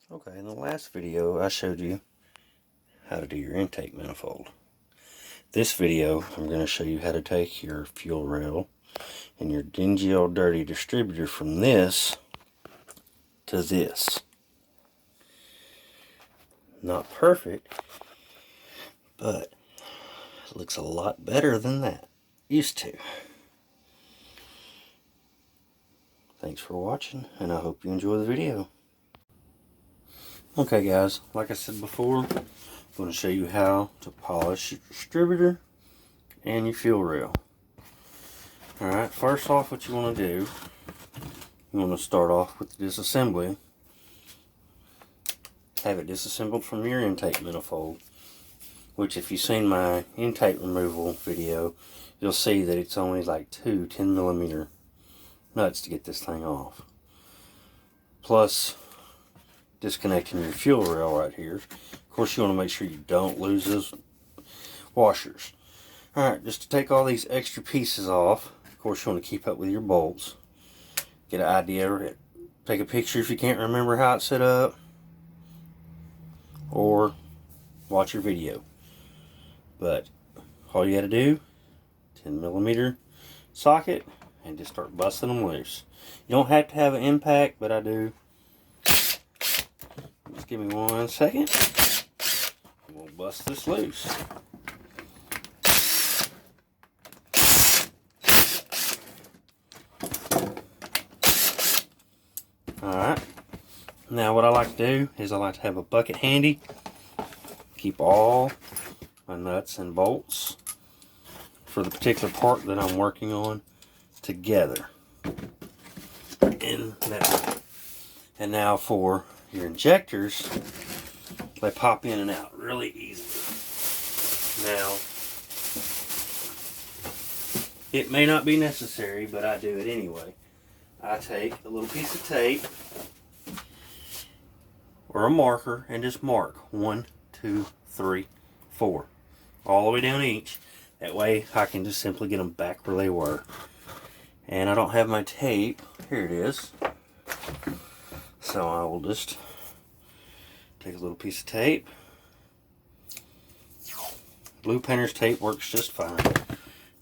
Okay, in the last video I showed you how to do your intake manifold. This video I'm going to show you how to take your fuel rail and your dingy old dirty distributor from this to this. Not perfect, but it looks a lot better than that used to. Thanks for watching, and I hope you enjoy the video. Okay guys, like I said before, I'm going to show you how to polish your distributor and your fuel rail. Alright, first off what you want to do, you want to start off with the disassembly. Have it disassembled from your intake manifold, which if you've seen my intake removal video, you'll see that it's only like two 10mm nuts to get this thing off. Plus disconnecting your fuel rail right here. Of course you want to make sure you don't lose those washers. Alright, just to take all these extra pieces off, of course you want to keep up with your bolts. Get an idea, take a picture if you can't remember how it's set up, or watch your video. But all you got to do, 10mm socket, and just start busting them loose. You don't have to have an impact, but I do. Just give me 1 second. We'll bust this loose. Alright. Now what I like to do is I like to have a bucket handy. Keep all my nuts and bolts for the particular part that I'm working on together. And now for your injectors, they pop in and out really easily. Now, it may not be necessary, but I do it anyway. I take a little piece of tape or a marker and just mark 1, 2, 3, 4 all the way down each. That way I can just simply get them back where they were. And I don't have my tape. Here it is. So I will just take a little piece of tape. Blue painter's tape works just fine.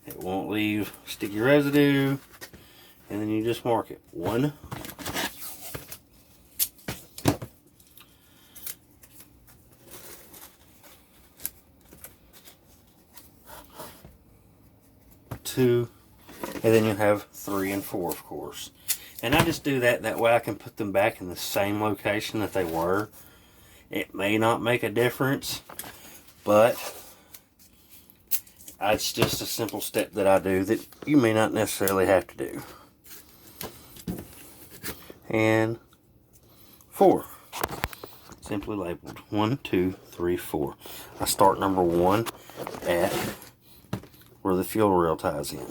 It won't leave sticky residue. And then you just mark it. 1, 2, and then you have 3 and 4, of course. And I just do that way I can put them back in the same location that they were. It may not make a difference, but it's just a simple step that I do that you may not necessarily have to do. And 4, simply labeled 1, 2, 3, 4. I start number 1 at where the fuel rail ties in,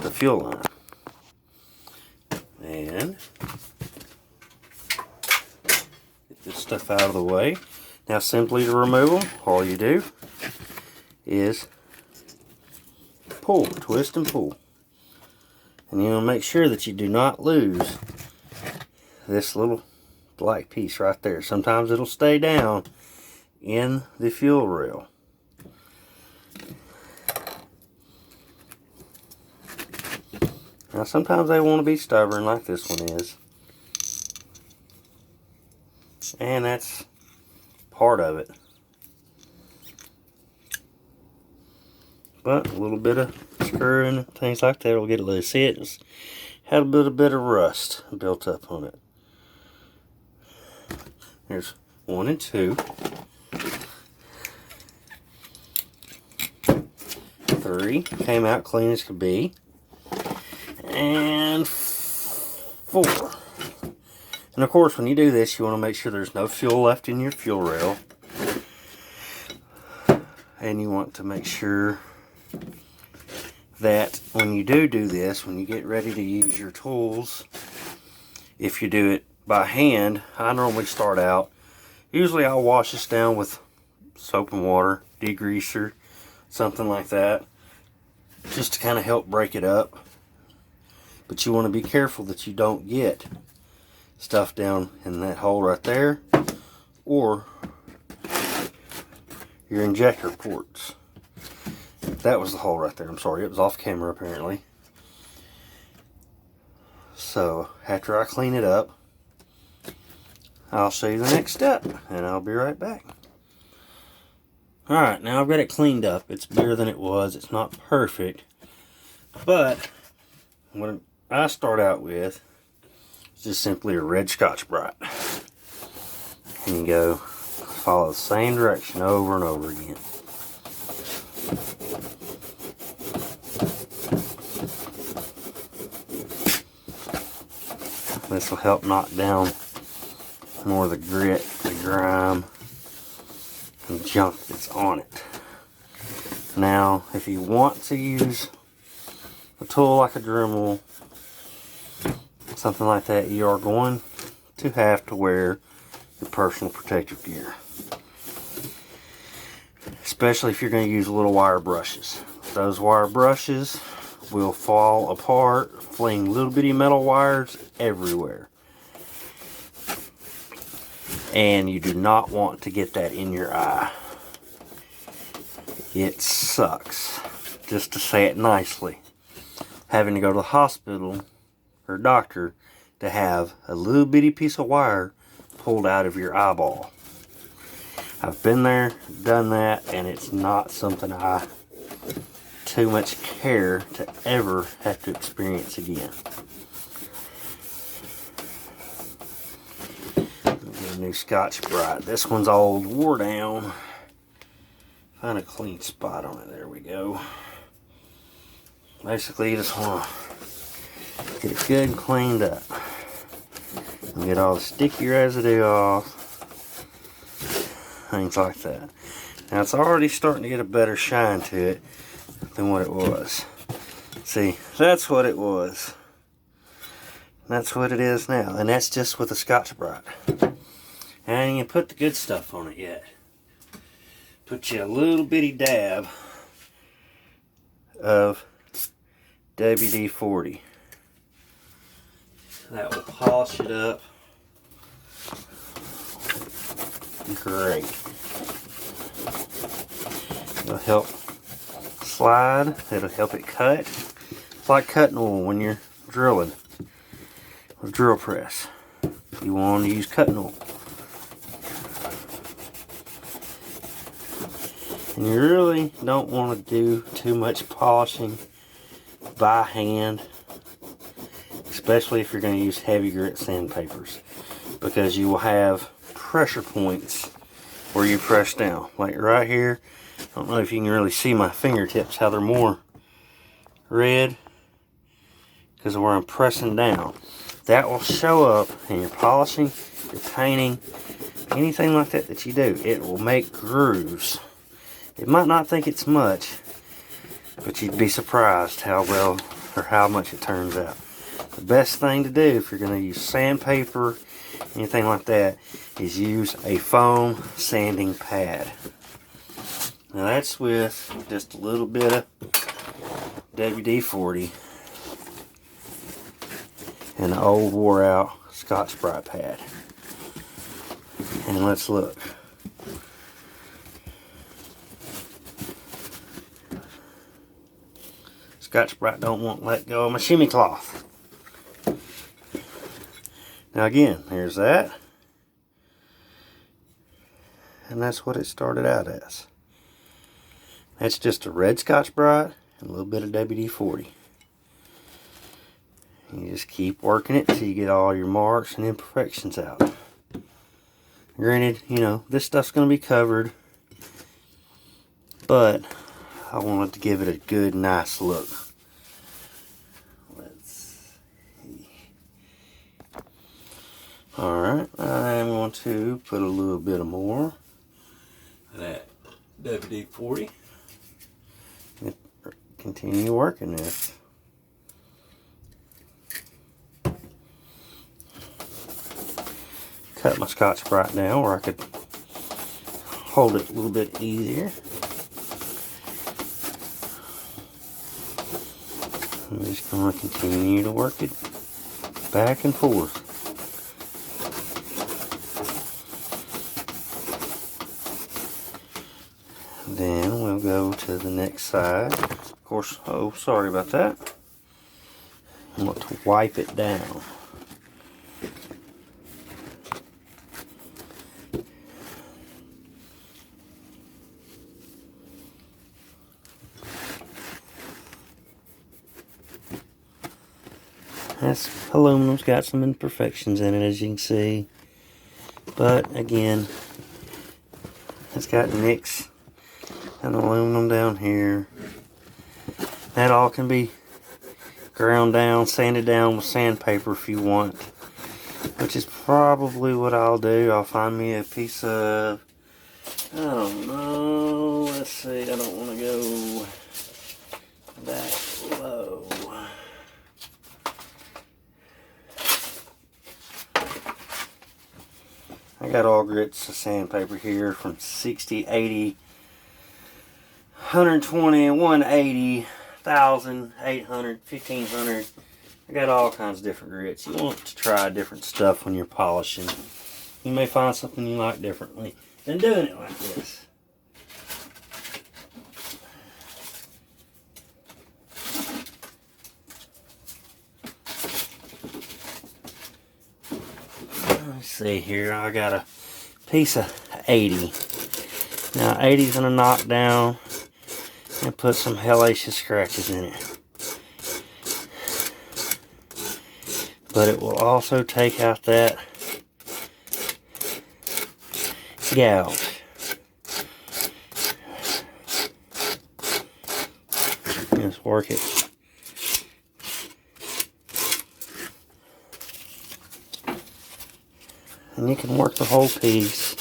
the fuel line. And get this stuff out of the way. Now simply to remove them, all you do is pull, twist and pull. And you want to make sure that you do not lose this little black piece right there. Sometimes it'll stay down in the fuel rail. Now sometimes they want to be stubborn like this one is. And that's part of it. But a little bit of screwing and things like that will get it loose. See, it's had a bit of rust built up on it. There's 1 and 2. 3 came out clean as could be. And 4. And of course when you do this you want to make sure there's no fuel left in your fuel rail. And you want to make sure that when you do this, when you get ready to use your tools, if you do it by hand, I normally start out, usually I'll wash this down with soap and water, degreaser, something like that, just to kind of help break it up. But you want to be careful that you don't get stuff down in that hole right there, or your injector ports. That was the hole right there. I'm sorry, it was off camera apparently. So after I clean it up, I'll show you the next step, and I'll be right back. Alright, now I've got it cleaned up. It's better than it was. It's not perfect, but what I start out with is just simply a red Scotch-Brite. And you go follow the same direction over and over again. This will help knock down more of the grit, the grime, and junk that's on it. Now, if you want to use a tool like a dremel, something like that, you are going to have to wear your personal protective gear. Especially if you're going to use little wire brushes. Those wire brushes will fall apart, fling little bitty metal wires everywhere. And you do not want to get that in your eye. It sucks, just to say it nicely, having to go to the hospital or doctor to have a little bitty piece of wire pulled out of your eyeball. I've been there, done that, and it's not something I too much care to ever have to experience again. New Scotch-Brite. This one's old, wore down. Find a clean spot on it. There we go. Basically, you just want to get it good and cleaned up. And get all the sticky residue off. Things like that. Now, it's already starting to get a better shine to it than what it was. See, that's what it was. That's what it is now. And that's just with a Scotch-Brite. And you put the good stuff on it yet. Put you a little bitty dab of WD-40. That will polish it up great. It'll help slide. It'll help it cut. It's like cutting oil when you're drilling with a drill press. You want to use cutting oil. And you really don't want to do too much polishing by hand, especially if you're going to use heavy grit sandpapers, because you will have pressure points where you press down. Like right here, I don't know if you can really see my fingertips, how they're more red because of where I'm pressing down. That will show up in your polishing, your painting, anything like that that you do. It will make grooves. You might not think it's much, but you'd be surprised how well or how much it turns out. The best thing to do if you're going to use sandpaper, anything like that, is use a foam sanding pad. Now that's with just a little bit of WD-40 and an old wore out Scotch-Brite pad. And let's look. Scotch-Brite don't want to let go of my shimmy cloth. Now again, here's that. And that's what it started out as. That's just a red Scotch-Brite and a little bit of WD-40. You just keep working it until you get all your marks and imperfections out. Granted, you know, this stuff's going to be covered, but I wanted to give it a good, nice look. Let's see. Alright, I'm going to put a little bit more of that WD-40 and continue working this. Cut my Scotch-Brite down where I could hold it a little bit easier. I'm just going to continue to work it back and forth we'll go to the next side. Of course, oh, sorry about that. I want to wipe it down. This aluminum's got some imperfections in it, as you can see. But again, it's got nicks and aluminum down here. That all can be ground down, sanded down with sandpaper if you want. Which is probably what I'll do. I'll find me a piece of, I don't know, let's see, I don't want to go that low. I got all grits of sandpaper here from 60, 80, 120, 180, 1,000, 800, 1,500. I got all kinds of different grits. You want to try different stuff when you're polishing. You may find something you like differently than doing it like this. Let's see here, I got a piece of 80. Now 80 is going to knock down and put some hellacious scratches in it. But it will also take out that gouge. Just work it. And you can work the whole piece.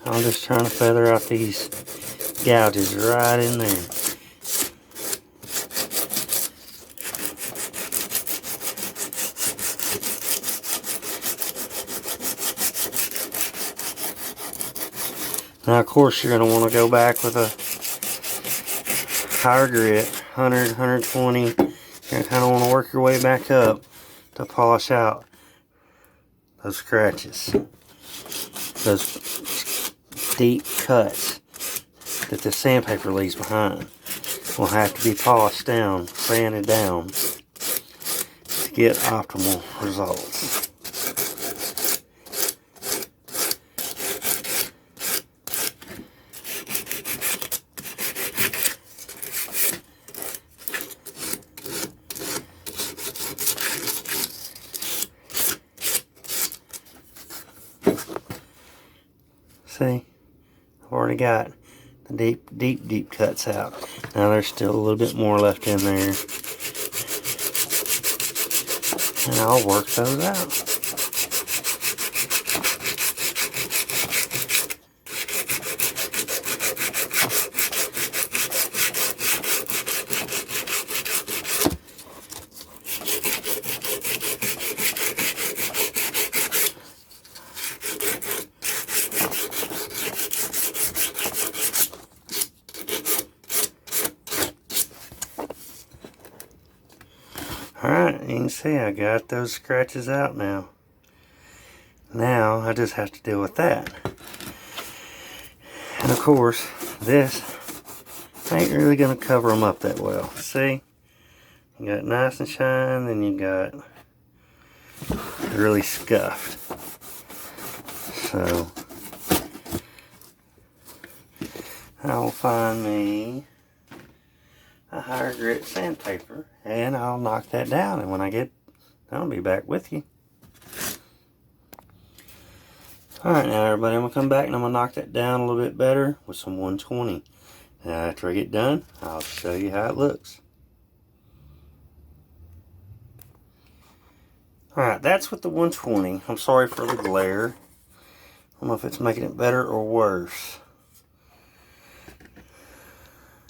I'm just trying to feather out these gouges right in there. Now of course you're going to want to go back with a higher grit, 100, 120. You're going to kind of want to work your way back up to polish out those scratches, those deep cuts that the sandpaper leaves behind will have to be polished down, sanded down to get optimal results. See, I've already got the deep cuts out. Now there's still a little bit more left in there. And I'll work those out. Alright, you can see I got those scratches out now. Now I just have to deal with that. And of course, this ain't really going to cover them up that well. See? You got nice and shine, then you got really scuffed. So, I'll find me a higher grit sandpaper and I'll knock that down, and when I get, I'll be back with you. Alright now everybody, I'm going to come back and I'm going to knock that down a little bit better with some 120. And after I get done, I'll show you how it looks. Alright, that's with the 120. I'm sorry for the glare. I don't know if it's making it better or worse.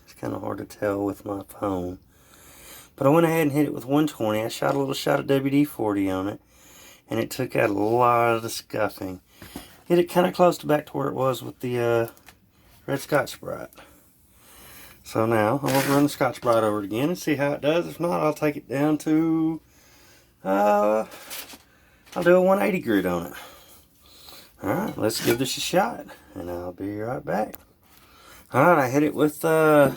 It's kind of hard to tell with my phone. But I went ahead and hit it with 120. I shot a little shot of WD-40 on it. And it took out a lot of the scuffing. Hit it kind of close to back to where it was with the red Scotch-Brite. So now, I'm going to run the Scotch-Brite over it again and see how it does. If not, I'll take it down to, I'll do a 180 grit on it. Alright, let's give this a shot, and I'll be right back. Alright, I hit it with the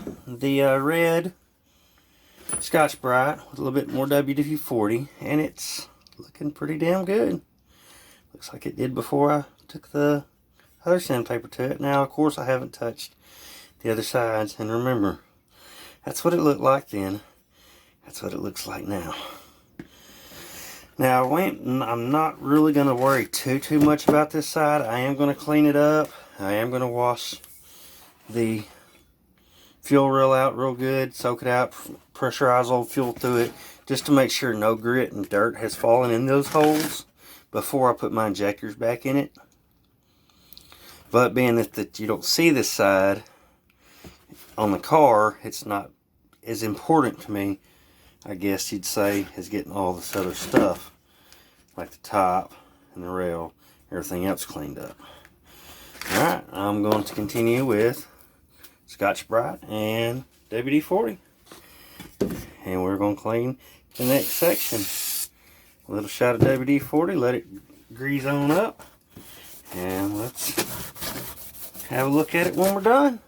red Scotch Brite with a little bit more WD-40, and it's looking pretty damn good. Looks like it did before I took the other sandpaper to it. Now, of course, I haven't touched the other sides, and remember, that's what it looked like then. That's what it looks like now. Now, I'm not really going to worry too much about this side. I am going to clean it up. I am going to wash the fuel reel out real good, soak it out, pressurize old fuel through it, just to make sure no grit and dirt has fallen in those holes before I put my injectors back in it. But being that you don't see this side on the car, it's not as important to me, I guess you'd say, as getting all this other stuff, like the top and the rail, everything else cleaned up. Alright, I'm going to continue with Scotch Brite and WD-40. And we're going to clean the next section. A little shot of WD-40, let it grease on up. And let's have a look at it when we're done.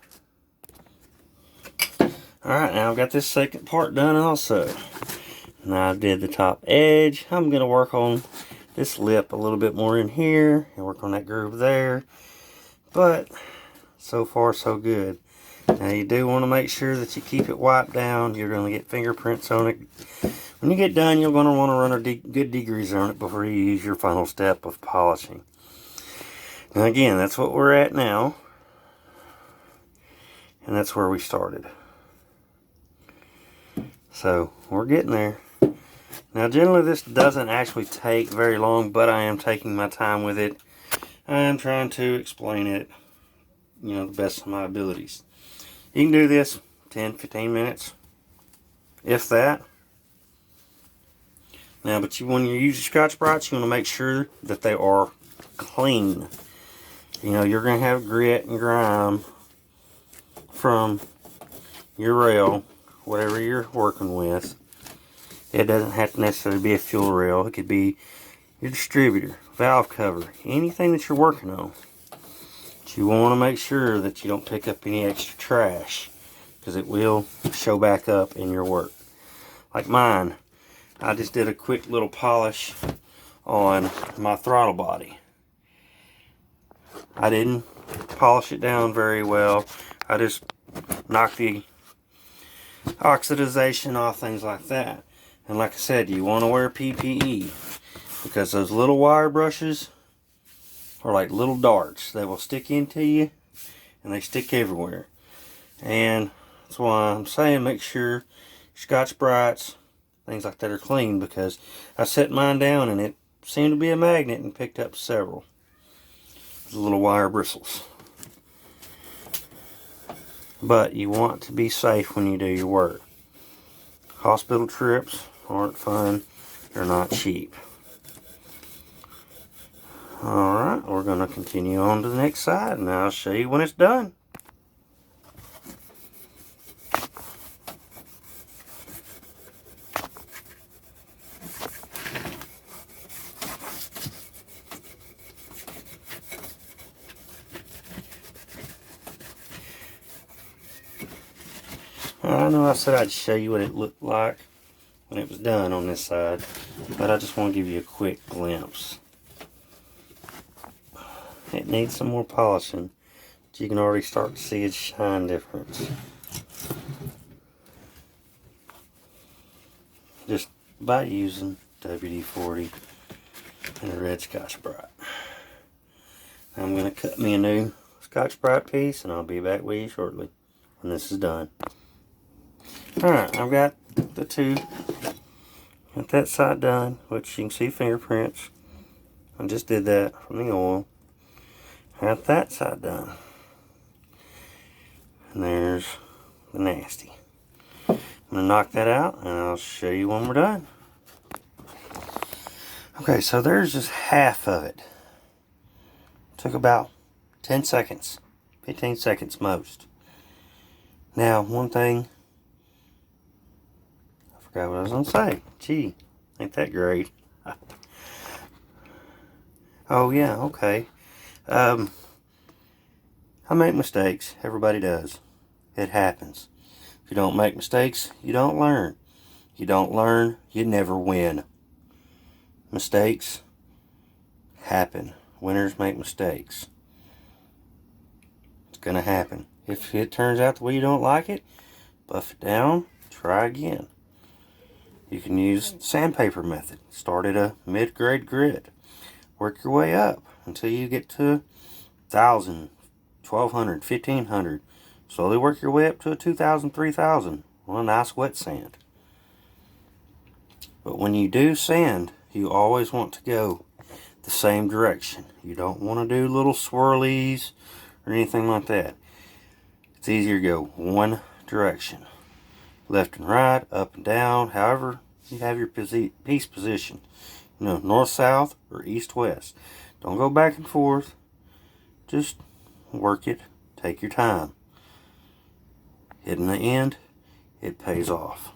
Alright, now I've got this second part done also. Now I did the top edge. I'm going to work on this lip a little bit more in here and work on that groove there. But so far so good. Now you do want to make sure that you keep it wiped down. You're going to get fingerprints on it. When you get done, you're going to want to run a good degreaser on it before you use your final step of polishing. Now again, that's what we're at now. And that's where we started. So, we're getting there. Now, generally this doesn't actually take very long, but I am taking my time with it. I am trying to explain it, the best of my abilities. You can do this 10-15 minutes, if that. Now, but when you use Scotch Brites, you want to make sure that they are clean. You're going to have grit and grime from your rail, whatever you're working with. It doesn't have to necessarily be a fuel rail. It could be your distributor, valve cover, anything that you're working on. But you want to make sure that you don't pick up any extra trash, because it will show back up in your work. Like mine, I just did a quick little polish on my throttle body. I didn't polish it down very well. I just knocked the oxidization off, things like that. And like I said, you want to wear PPE, because those little wire brushes are like little darts. They will stick into you, and they stick everywhere. And that's why I'm saying make sure Scotch Brites, things like that, are clean, because I set mine down and it seemed to be a magnet and picked up several little wire bristles. But you want to be safe when you do your work. Hospital trips aren't fun. They're not cheap. Alright, we're going to continue on to the next side, and I'll show you when it's done. I know I said I'd show you what it looked like when it was done on this side, but I just want to give you a quick glimpse. It needs some more polishing, but you can already start to see its shine difference. Just by using WD-40 and a red Scotch Brite. I'm going to cut me a new Scotch Brite piece, and I'll be back with you shortly when this is done. Alright, I've got got that side done, which you can see fingerprints. I just did that from the oil. Got that side done. And there's the nasty. I'm going to knock that out, and I'll show you when we're done. Okay, so there's just half of it. Took about 10 seconds. 15 seconds most. Now, one thing, I forgot what I was going to say. Gee, ain't that great. Oh yeah, okay. I make mistakes. Everybody does. It happens. If you don't make mistakes, you don't learn. You don't learn, you never win. Mistakes happen. Winners make mistakes. It's going to happen. If it turns out the way you don't like it, buff it down, try again. You can use the sandpaper method. Start at a mid-grade grit. Work your way up until you get to 1,000, 1,200, 1,500. Slowly work your way up to a 2,000, 3,000 on a nice wet sand. But when you do sand, you always want to go the same direction. You don't want to do little swirlies or anything like that. It's easier to go one direction. Left and right, up and down, however you have your piece position. You know, north, south, or east, west. Don't go back and forth. Just work it. Take your time. In the end, it pays off.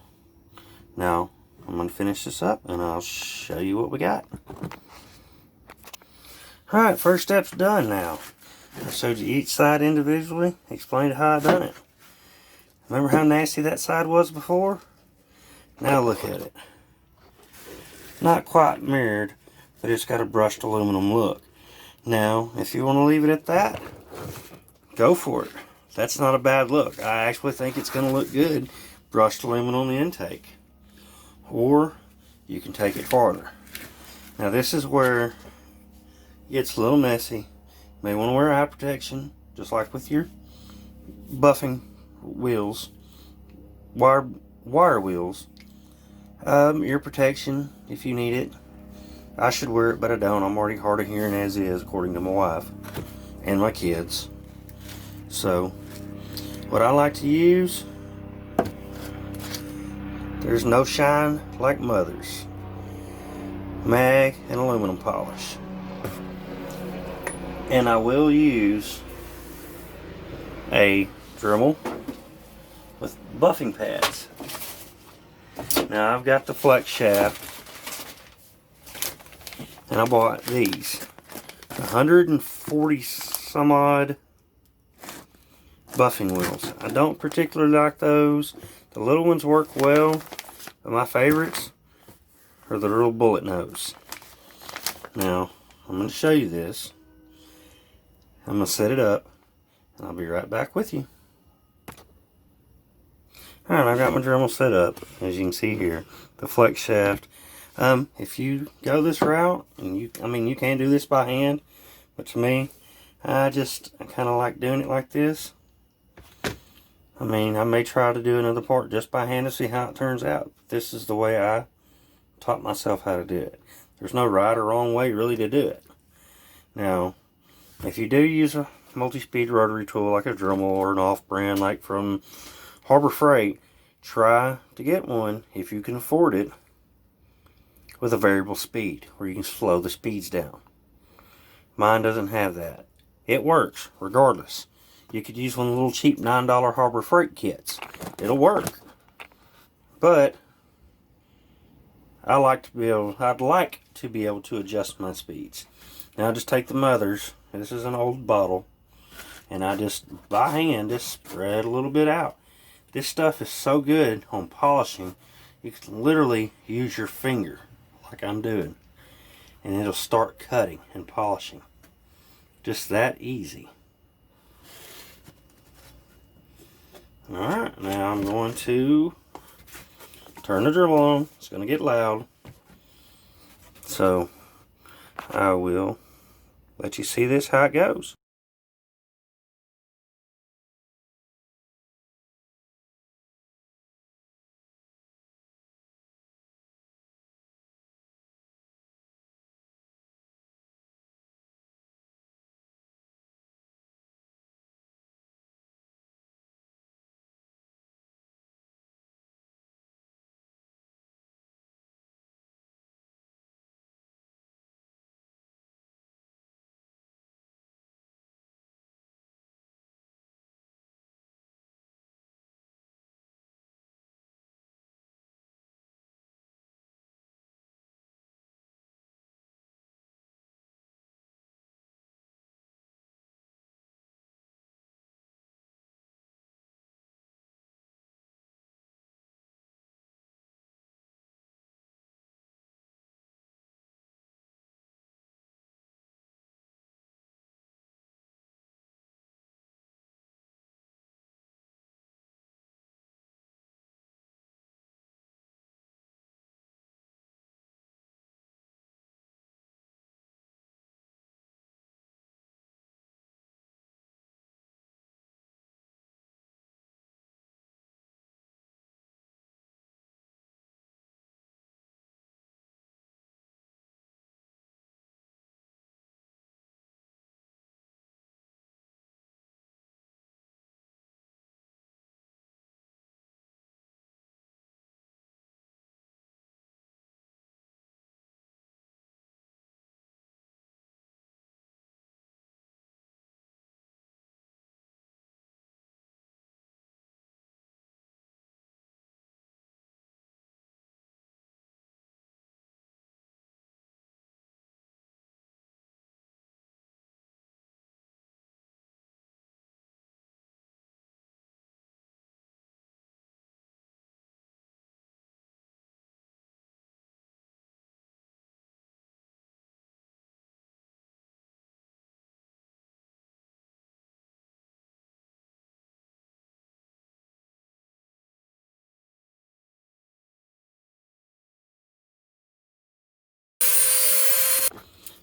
Now, I'm going to finish this up and I'll show you what we got. Alright, first step's done now. I showed you each side individually, explained how I done it. Remember how nasty that side was before? Now look at it. Not quite mirrored, but it's got a brushed aluminum look. Now, if you want to leave it at that, go for it. That's not a bad look. I actually think it's going to look good brushed aluminum on the intake. Or you can take it farther. Now this is where it gets a little messy. You may want to wear eye protection, just like with your buffing wheels, wire wheels. Ear protection if you need it. I should wear it, but I don't. I'm already hard of hearing as is, according to my wife and my kids. So, what I like to use, there's no shine like mother's. Mag and aluminum polish. And I will use a Dremel with buffing pads. Now I've got the flex shaft, and I bought these 140 some odd buffing wheels. I don't particularly like those. The little ones work well, but my favorites are the little bullet nose. Now I'm going to show you this. I'm going to set it up and I'll be right back with you. Alright, I've got my Dremel set up, as you can see here, the flex shaft. If you go this route, and you can do this by hand, but to me, I kind of like doing it like this. I may try to do another part just by hand to see how it turns out. This is the way I taught myself how to do it. There's no right or wrong way really to do it. Now, if you do use a multi-speed rotary tool like a Dremel or an off-brand like from Harbor Freight, try to get one, if you can afford it, with a variable speed where you can slow the speeds down. Mine doesn't have that. It works regardless. You could use one of the little cheap $9 Harbor Freight kits. It'll work. But I'd like to be able to adjust my speeds. Now I just take the mothers. This is an old bottle, and I just by hand spread a little bit out. This stuff is so good on polishing, you can literally use your finger like I'm doing, and it'll start cutting and polishing. Just that easy. Alright, now I'm going to turn the Dremel on. It's going to get loud. So I will let you see this how it goes.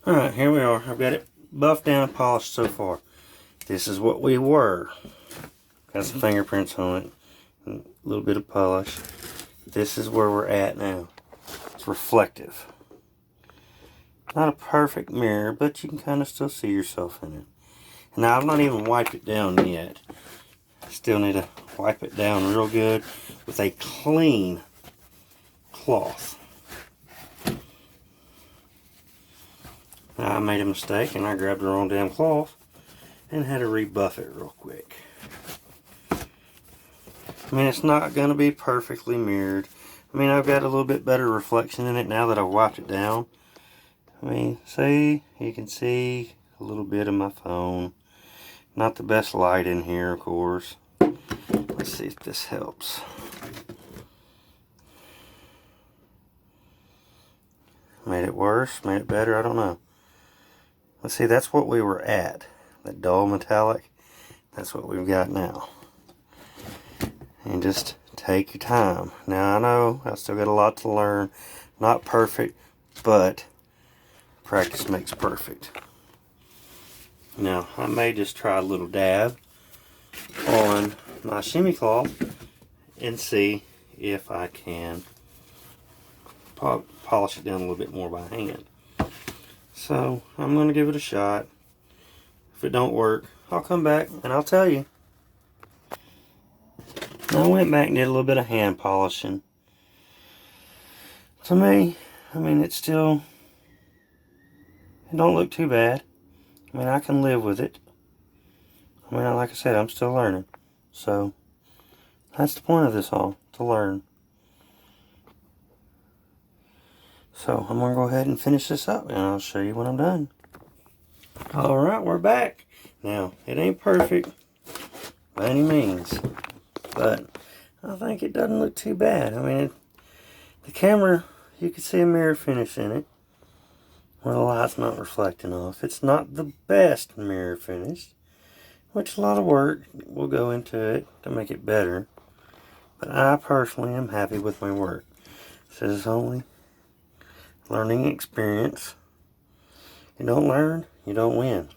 Alright, here we are. I've got it buffed down and polished so far. This is what we were. Got some fingerprints on it. A little bit of polish. This is where we're at now. It's reflective. Not a perfect mirror, but you can kind of still see yourself in it. And now I've not even wiped it down yet. I still need to wipe it down real good with a clean cloth. Now I made a mistake and I grabbed the wrong damn cloth and had to rebuff it real quick. I mean, it's not going to be perfectly mirrored. I mean, I've got a little bit better reflection in it now that I've wiped it down. I mean, see, you can see a little bit of my phone. Not the best light in here, of course. Let's see if this helps. Made it worse, made it better, I don't know. Let's see, that's what we were at. That dull metallic, that's what we've got now. And just take your time. Now I know I still got a lot to learn. Not perfect, but practice makes perfect. Now I may just try a little dab on my shimmy cloth and see if I can polish it down a little bit more by hand. So I'm going to give it a shot. If it don't work, I'll come back and I'll tell you. I went back and did a little bit of hand polishing. To me, I mean, it don't look too bad. I mean, I can live with it. I mean, like I said, I'm still learning. So, that's the point of this all, to learn. So, I'm going to go ahead and finish this up, and I'll show you when I'm done. Alright, we're back. Now, it ain't perfect by any means, but I think it doesn't look too bad. I mean, the camera, you can see a mirror finish in it where the light's not reflecting off. It's not the best mirror finish, which a lot of work will go into it to make it better, but I personally am happy with my work. This is only learning experience. You don't learn, you don't win.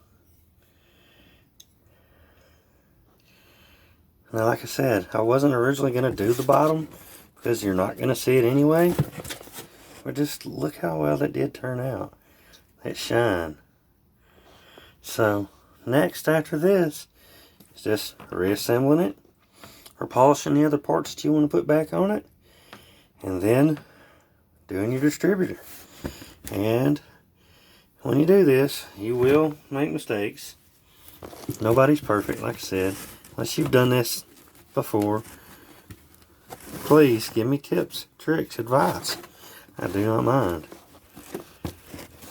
Now, like I said, I wasn't originally going to do the bottom because you're not going to see it anyway. But just look how well that did turn out. That shine. So, next after this is just reassembling it or polishing the other parts that you want to put back on it. And then doing your distributor. And when you do this, you will make mistakes. Nobody's perfect, like I said. Unless you've done this before, please give me tips, tricks, advice. I do not mind.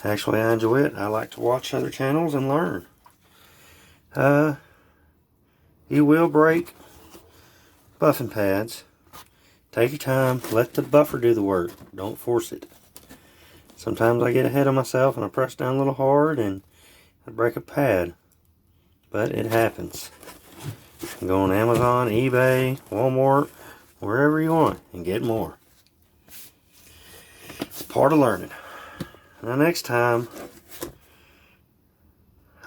Actually, I enjoy it. I like to watch other channels and learn. You will break buffing pads. Take your time. Let the buffer do the work. Don't force it. Sometimes I get ahead of myself and I press down a little hard and I break a pad. But it happens. You can go on Amazon, eBay, Walmart, wherever you want and get more. It's part of learning. Now next time,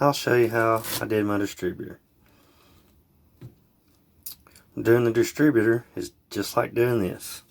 I'll show you how I did my distributor. Doing the distributor is just like doing this.